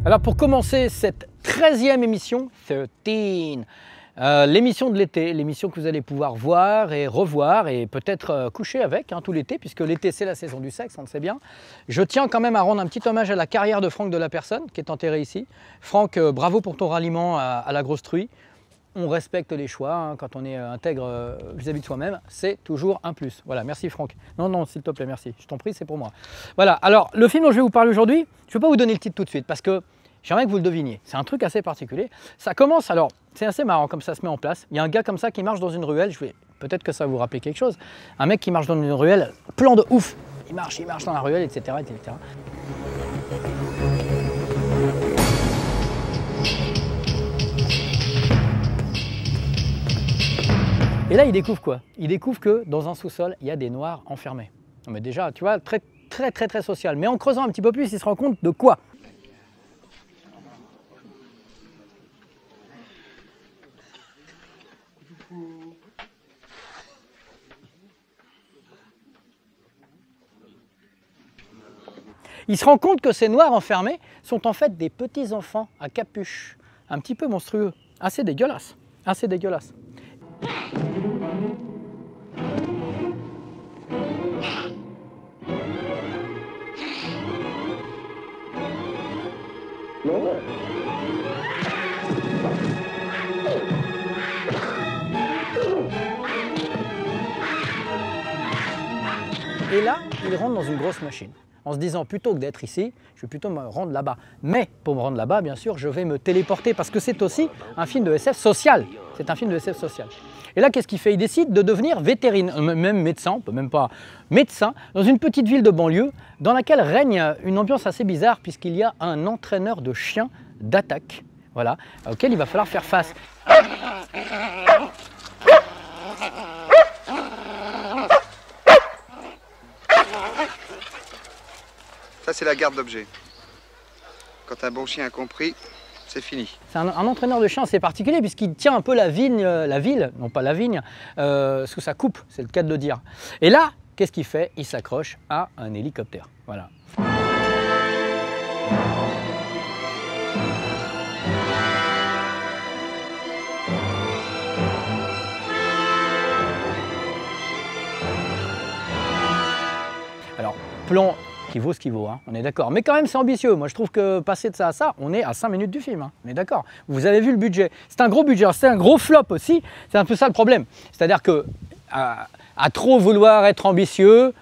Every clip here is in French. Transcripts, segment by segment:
Alors pour commencer cette 13e émission, 13, l'émission de l'été, l'émission que vous allez pouvoir voir et revoir et peut-être coucher avec tout l'été, puisque l'été c'est la saison du sexe, on le sait bien. Je tiens quand même à rendre un petit hommage à la carrière de Franck de la Personne, qui est enterré ici. Franck, bravo pour ton ralliement à la grosse truie. On respecte les choix, quand on est intègre vis-à-vis de soi-même, c'est toujours un plus. Voilà, merci Franck. Non, s'il te plaît, merci. Je t'en prie, c'est pour moi. Voilà, alors le film dont je vais vous parler aujourd'hui, je ne vais pas vous donner le titre tout de suite, parce que j'aimerais que vous le deviniez. C'est un truc assez particulier. Ça commence, alors, c'est assez marrant comme ça se met en place. Il y a un gars comme ça qui marche dans une ruelle, peut-être que ça va vous rappeler quelque chose. Un mec qui marche dans une ruelle, plan de ouf. Il marche dans la ruelle, etc., etc. Et là, il découvre quoi? Il découvre que dans un sous-sol, il y a des noirs enfermés. Non, mais déjà, tu vois, très social. Mais en creusant un petit peu plus, il se rend compte de quoi? Il se rend compte que ces noirs enfermés sont en fait des petits enfants à capuche, un petit peu monstrueux, assez dégueulasse, assez dégueulasse. Et là, il rentre dans une grosse machine, en se disant plutôt que d'être ici, je vais plutôt me rendre là-bas. Mais pour me rendre là-bas, bien sûr, je vais me téléporter parce que c'est aussi un film de SF social. C'est un film de SF social. Et là, qu'est-ce qu'il fait? Il décide de devenir vétérinaire, même médecin, on peut même pas médecin, dans une petite ville de banlieue dans laquelle règne une ambiance assez bizarre puisqu'il y a un entraîneur de chiens d'attaque, voilà, auquel il va falloir faire face. Ça, c'est la garde d'objets. Quand un bon chien a compris, c'est fini. C'est un entraîneur de chien assez particulier puisqu'il tient un peu la ville, non pas la vigne, sous sa coupe, c'est le cas de le dire. Et là, qu'est-ce qu'il fait? Il s'accroche à un hélicoptère. Voilà. Alors, plan qui vaut ce qu'il vaut, on est d'accord. Mais quand même, c'est ambitieux. Moi, je trouve que passer de ça à ça, on est à 5 minutes du film, on est d'accord. Vous avez vu le budget. C'est un gros budget, c'est un gros flop aussi. C'est un peu ça le problème. C'est-à-dire que à trop vouloir être ambitieux,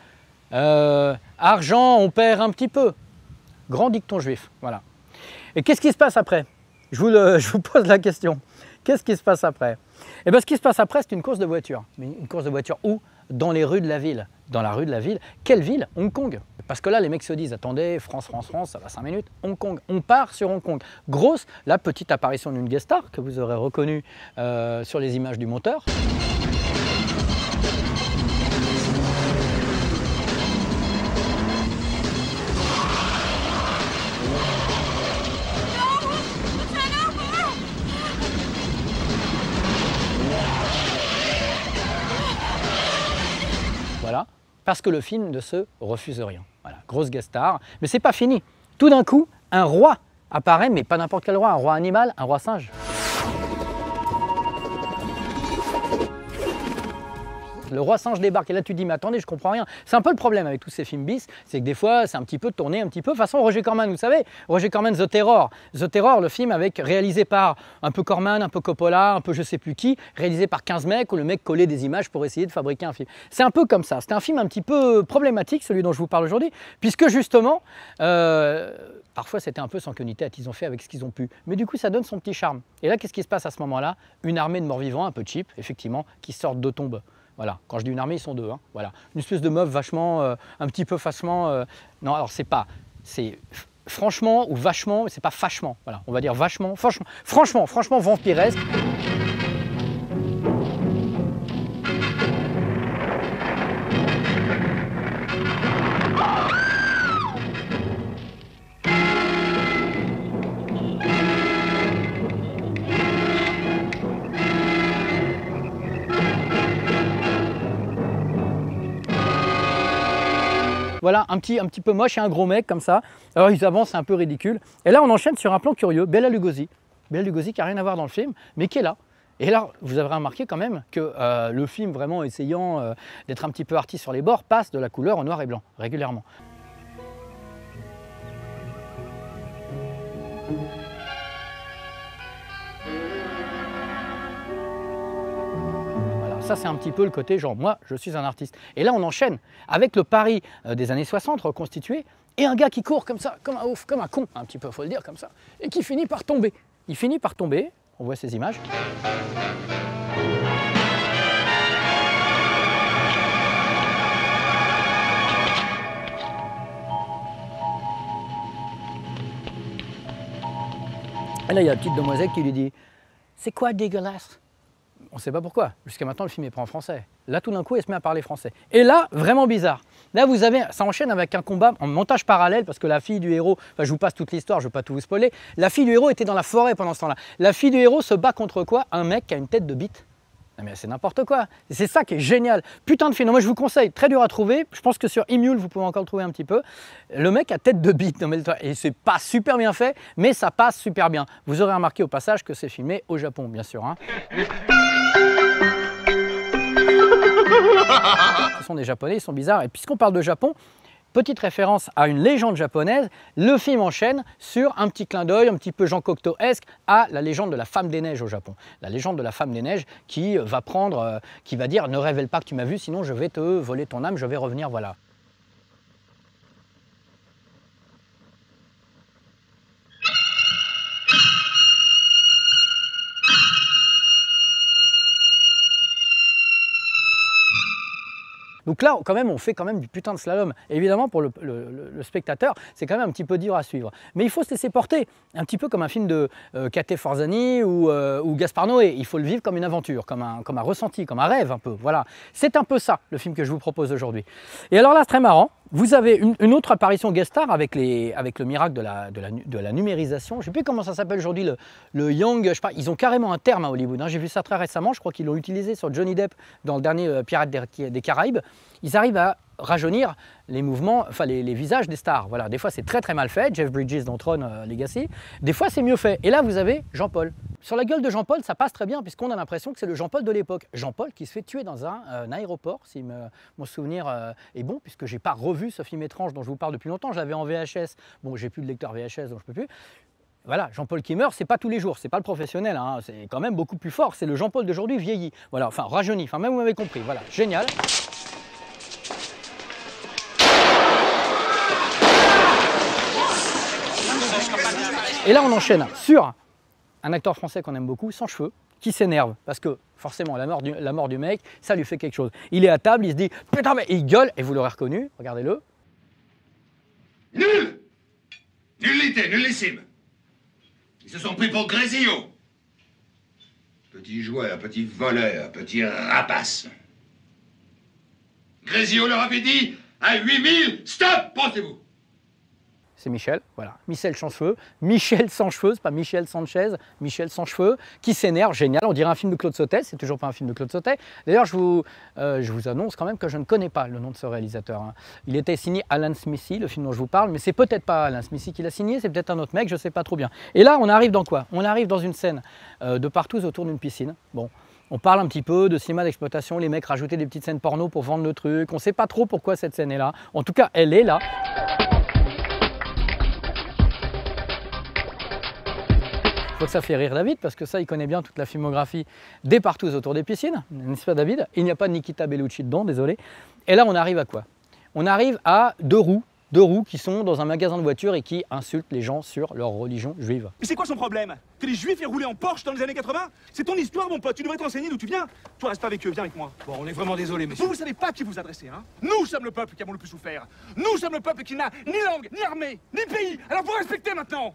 argent, on perd un petit peu. Grand dicton juif, voilà. Et qu'est-ce qui se passe après? Je vous pose la question. Qu'est-ce qui se passe après? Eh bien, ce qui se passe après, c'est une course de voiture. Mais une course de voiture où? Dans les rues de la ville. Dans la rue de la ville. Quelle ville? Hong Kong. Parce que là, les mecs se disent, attendez, France, ça va 5 minutes. Hong Kong. On part sur Hong Kong. Grosse, la petite apparition d'une guest star que vous aurez reconnue sur les images du monteur. Voilà, parce que le film ne se refuse rien. Voilà, grosse guest star, mais c'est pas fini. Tout d'un coup, un roi apparaît, mais pas n'importe quel roi, un roi animal, un roi singe. Le roi singe débarque et là tu te dis mais attendez, je comprends rien. C'est un peu le problème avec tous ces films bis, c'est que des fois c'est un petit peu tourné un petit peu façon Roger Corman, vous savez, Roger Corman The Terror. The Terror, le film réalisé par un peu Corman, un peu Coppola, un peu je sais plus qui, réalisé par 15 mecs où le mec collait des images pour essayer de fabriquer un film. C'est un peu comme ça, c'est un film un petit peu problématique celui dont je vous parle aujourd'hui, puisque justement parfois c'était un peu sans queue ni tête, ils ont fait avec ce qu'ils ont pu. Mais du coup ça donne son petit charme. Et là qu'est-ce qui se passe à ce moment-là? Une armée de morts-vivants un peu cheap, effectivement, qui sortent de tombes. Voilà, quand je dis une armée, ils sont deux. Voilà. Une espèce de meuf vachement, un petit peu vachement. Non, alors c'est pas. C'est franchement ou vachement, mais c'est pas fachement. Voilà, on va dire vachement, franchement vampiresque. Voilà, un petit peu moche et un gros mec comme ça. Alors ils avancent, c'est un peu ridicule. Et là on enchaîne sur un plan curieux, Bela Lugosi. Bela Lugosi qui n'a rien à voir dans le film, mais qui est là. Et là, vous avez remarqué quand même que le film, vraiment essayant d'être un petit peu artiste sur les bords, passe de la couleur en noir et blanc, régulièrement. Voilà, ça c'est un petit peu le côté genre, moi, je suis un artiste. Et là, on enchaîne avec le Paris des années 60 reconstitué, et un gars qui court comme ça, comme un ouf, comme un con, un petit peu, faut le dire comme ça, et qui finit par tomber. Il finit par tomber, on voit ces images. Et là, il y a la petite demoiselle qui lui dit « C'est quoi dégueulasse ?» On ne sait pas pourquoi. Jusqu'à maintenant, le film est pas en français. Là, tout d'un coup, elle se met à parler français. Et là, vraiment bizarre. Là, vous avez, ça enchaîne avec un combat en montage parallèle parce que la fille du héros, enfin, je vous passe toute l'histoire, je ne vais pas tout vous spoiler. La fille du héros était dans la forêt pendant ce temps-là. La fille du héros se bat contre quoi? Un mec qui a une tête de bite. Non mais c'est n'importe quoi. C'est ça qui est génial. Putain de film. Non, moi, je vous conseille, très dur à trouver. Je pense que sur Emule, vous pouvez encore le trouver un petit peu. Le mec a tête de bite. Non, mais, et c'est pas super bien fait, mais ça passe super bien. Vous aurez remarqué au passage que c'est filmé au Japon, bien sûr. Hein. Ce sont des Japonais, ils sont bizarres. Et puisqu'on parle de Japon, petite référence à une légende japonaise, le film enchaîne sur un petit clin d'œil, un petit peu Jean Cocteau-esque, à la légende de la femme des neiges au Japon. La légende de la femme des neiges qui va prendre, qui va dire « Ne révèle pas que tu m'as vu, sinon je vais te voler ton âme, je vais revenir, voilà ». Donc là, quand même, on fait quand même du putain de slalom. Et évidemment, pour le spectateur, c'est quand même un petit peu dur à suivre. Mais il faut se laisser porter, un petit peu comme un film de Kate Forzani ou Gaspard Noé. Il faut le vivre comme une aventure, comme un ressenti, comme un rêve un peu. Voilà, c'est un peu ça, le film que je vous propose aujourd'hui. Et alors là, c'est très marrant. Vous avez une autre apparition guest star avec le miracle de la numérisation. Je ne sais plus comment ça s'appelle aujourd'hui, le Young, je sais pas, ils ont carrément un terme à Hollywood. Hein. J'ai vu ça très récemment, je crois qu'ils l'ont utilisé sur Johnny Depp dans le dernier Pirates des Caraïbes. Ils arrivent à rajeunir les mouvements, enfin les visages des stars. Voilà, des fois c'est très très mal fait, Jeff Bridges dans Tron Legacy, des fois c'est mieux fait. Et là vous avez Jean-Paul. Sur la gueule de Jean-Paul, ça passe très bien puisqu'on a l'impression que c'est le Jean-Paul de l'époque. Jean-Paul qui se fait tuer dans un aéroport, si mon souvenir est bon, puisque j'ai pas revu ce film étrange dont je vous parle depuis longtemps. Je l'avais en VHS, bon j'ai plus de lecteur VHS donc je peux plus. Voilà, Jean-Paul qui meurt, c'est pas tous les jours, c'est pas le professionnel, hein, c'est quand même beaucoup plus fort, c'est le Jean-Paul d'aujourd'hui vieilli. Voilà, enfin rajeuni, enfin même vous m'avez compris, voilà, génial. Et là, on enchaîne sur un acteur français qu'on aime beaucoup, sans cheveux, qui s'énerve parce que forcément la mort du mec, ça lui fait quelque chose. Il est à table, il se dit putain mais il gueule et vous l'aurez reconnu, regardez-le. Nul, nullité, nullissime. Ils se sont pris pour Grésillo. Petit joueur, petit voleur, petit rapace. Grésillo leur avait dit à 8000, stop, pensez-vous. C'est Michel, voilà, Michel sans cheveux, Michel sans cheveux, c'est pas Michel Sanchez, Michel sans cheveux, qui s'énerve, génial, on dirait un film de Claude Sautet, c'est toujours pas un film de Claude Sautet. D'ailleurs, je vous annonce quand même que je ne connais pas le nom de ce réalisateur. Hein. Il était signé Alan Smithy, le film dont je vous parle, mais c'est peut-être pas Alan Smithy qui l'a signé, c'est peut-être un autre mec, je sais pas trop bien. Et là, on arrive dans quoi? On arrive dans une scène de partout autour d'une piscine. Bon. On parle un petit peu de cinéma d'exploitation, les mecs rajoutaient des petites scènes porno pour vendre le truc, on sait pas trop pourquoi cette scène est là. En tout cas, elle est là. Je crois que ça fait rire David parce que ça il connaît bien toute la filmographie des Partous autour des piscines, n'est-ce pas David? Il n'y a pas de Nikita Bellucci dedans, désolé. Et là on arrive à quoi? On arrive à deux roues qui sont dans un magasin de voitures et qui insultent les gens sur leur religion juive. Mais c'est quoi son problème? Que les juifs aient roulé en Porsche dans les années 80? C'est ton histoire mon pote, tu devrais te renseigner d'où tu viens. Toi reste pas avec eux, viens avec moi. Bon, on est vraiment désolé, monsieur. Vous savez pas à qui vous adressez, hein? Nous sommes le peuple qui avons le plus souffert. Nous sommes le peuple qui n'a ni langue, ni armée, ni pays. Alors vous respectez maintenant.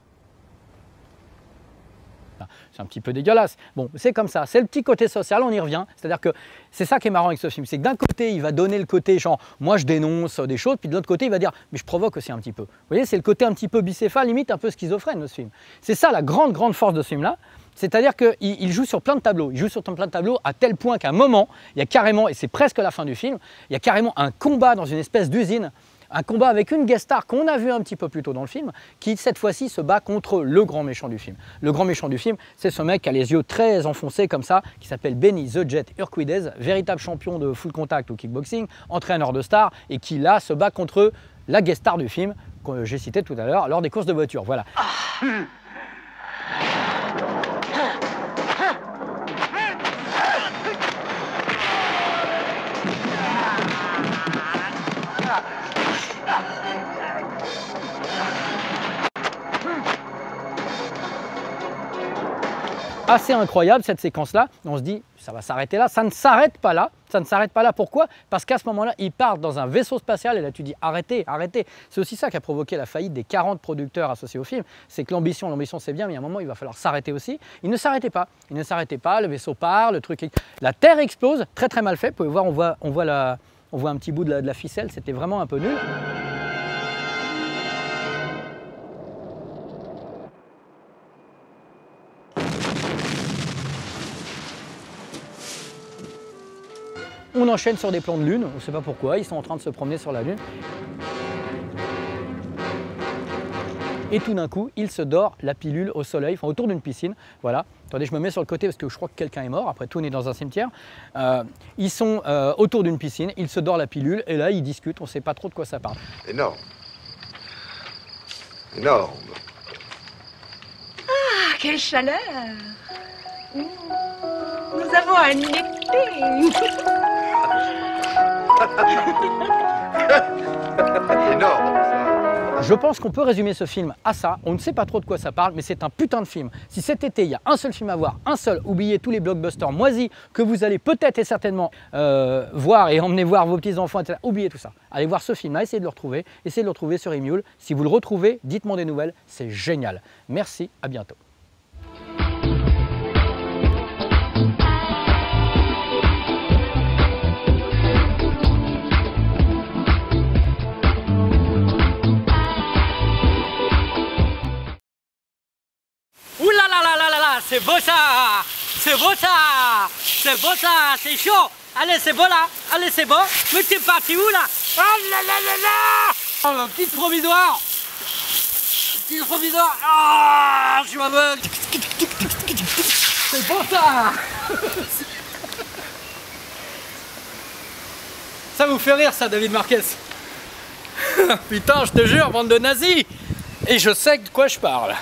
C'est un petit peu dégueulasse. Bon, c'est comme ça, c'est le petit côté social, on y revient. C'est-à-dire que c'est ça qui est marrant avec ce film, c'est que d'un côté, il va donner le côté genre, moi je dénonce des choses, puis de l'autre côté, il va dire, mais je provoque aussi un petit peu. Vous voyez, c'est le côté un petit peu bicéphale, limite un peu schizophrène de ce film. C'est ça la grande force de ce film-là. C'est-à-dire qu'il joue sur plein de tableaux. Il joue sur plein de tableaux à tel point qu'à un moment, il y a carrément, et c'est presque la fin du film, il y a carrément un combat dans une espèce d'usine Un combat avec une guest star qu'on a vu un petit peu plus tôt dans le film, qui cette fois-ci se bat contre le grand méchant du film. Le grand méchant du film, c'est ce mec qui a les yeux très enfoncés comme ça, qui s'appelle Benny the Jet Urquidez, véritable champion de full contact au kickboxing, entraîneur de stars, et qui là se bat contre la guest star du film que j'ai cité tout à l'heure lors des courses de voiture. Voilà. Assez incroyable cette séquence-là, on se dit ça va s'arrêter là, ça ne s'arrête pas là, ça ne s'arrête pas là, pourquoi? Parce qu'à ce moment-là, ils partent dans un vaisseau spatial et là tu dis arrêtez, arrêtez. C'est aussi ça qui a provoqué la faillite des 40 producteurs associés au film, c'est que l'ambition c'est bien, mais à un moment il va falloir s'arrêter aussi. Ils ne s'arrêtaient pas, le vaisseau part, le truc, la Terre explose, très très mal fait, vous pouvez voir, on voit un petit bout de la ficelle, c'était vraiment un peu nul. On enchaîne sur des plans de lune, on ne sait pas pourquoi, ils sont en train de se promener sur la lune. Et tout d'un coup, il se dort la pilule au soleil, enfin autour d'une piscine. Voilà. Attendez, je me mets sur le côté parce que je crois que quelqu'un est mort. Après tout, on est dans un cimetière. Ils sont autour d'une piscine, il se dort la pilule et là, ils discutent, on ne sait pas trop de quoi ça parle. Énorme. Énorme. Ah, quelle chaleur! Nous avons un été! Énorme. Je pense qu'on peut résumer ce film à ça. On ne sait pas trop de quoi ça parle, mais c'est un putain de film. Si cet été, il y a un seul film à voir, un seul, oubliez tous les blockbusters moisis que vous allez peut-être et certainement voir et emmener voir vos petits-enfants, etc. Oubliez tout ça. Allez voir ce film-là, essayez de le retrouver sur Emule. Si vous le retrouvez, dites-moi des nouvelles, c'est génial. Merci, à bientôt. Ouh là là là là là là, c'est beau ça! C'est beau ça! C'est beau ça! C'est chaud! Allez, c'est beau là! Allez, c'est beau! Mais t'es parti où là? Ah là là là là! Oh, ma petite provisoire! Petite provisoire! Ah, je suis aveugle! C'est beau ça! Ça vous fait rire ça, David Marquez? Putain, je te jure, bande de nazis! Et je sais de quoi je parle.